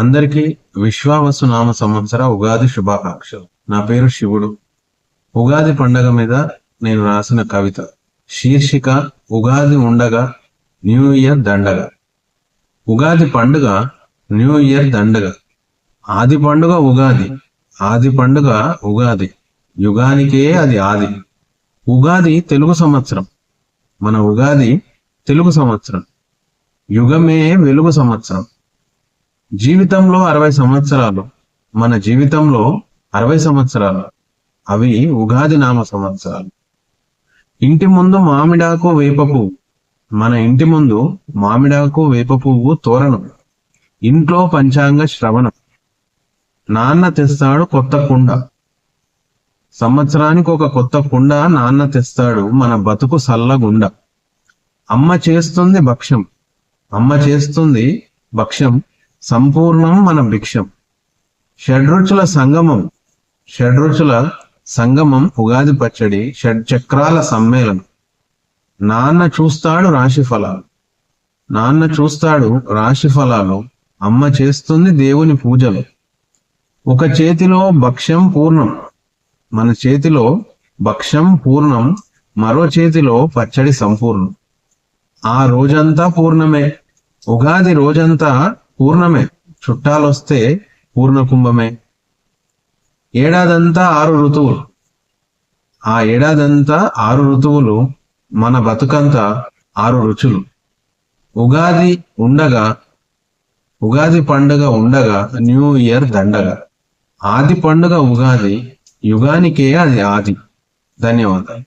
అందరికీ విశ్వావసు నామ సంవత్సర ఉగాది శుభాకాంక్షలు. నా పేరు శివుడు. ఉగాది పండగ మీద నేను రాసిన కవిత శీర్షిక ఉగాది ఉండగా న్యూ ఇయర్ దండగ. ఉగాది పండుగ న్యూ ఇయర్ దండగ. ఆది పండుగ ఉగాది, ఆది పండుగ ఉగాది, యుగానికే అది ఆది. ఉగాది తెలుగు సంవత్సరం, మన ఉగాది తెలుగు సంవత్సరం, యుగమే వెలుగు సంవత్సరం. జీవితంలో 60 సంవత్సరాలు, మన జీవితంలో 60 సంవత్సరాలు, అవి ఉగాది నామ సంవత్సరాలు. ఇంటి ముందు మామిడాకు వేప పువ్వు, మన ఇంటి ముందు మామిడాకు వేప పువ్వు తోరణం. ఇంట్లో పంచాంగ శ్రవణం. నాన్న తెస్తాడు కొత్త కుండ, సంవత్సరానికి ఒక కొత్త కుండ నాన్న తెస్తాడు మన బతుకు సల్లగుండ. అమ్మ చేస్తుంది భక్ష్యం, అమ్మ చేస్తుంది భక్ష్యం, సంపూర్ణం మన భిక్షం. షడ్రుచుల సంగమం, షడ్రుచుల సంగమం ఉగాది పచ్చడి, షడ్చక్రాల సమ్మేళనం. నాన్న చూస్తాడు రాశి ఫలాలు, నాన్న చూస్తాడు రాశి ఫలాలు, అమ్మ చేస్తుంది దేవుని పూజలు. ఒక చేతిలో భక్ష్యం పూర్ణం, మన చేతిలో భక్ష్యం పూర్ణం, మరో చేతిలో పచ్చడి సంపూర్ణం. ఆ రోజంతా పూర్ణమే, ఉగాది రోజంతా పూర్ణమే, చుట్టాలొస్తే పూర్ణ కుంభమే. ఏడాదంతా 6 ఋతువులు, ఆ ఏడాదంతా 6 ఋతువులు, మన బతుకంతా 6 రుచులు. ఉగాది ఉండగా, ఉగాది పండుగ ఉండగా న్యూ ఇయర్ దండగ. ఆది పండుగ ఉగాది, యుగానికే అది ఆది. ధన్యవాదాలు.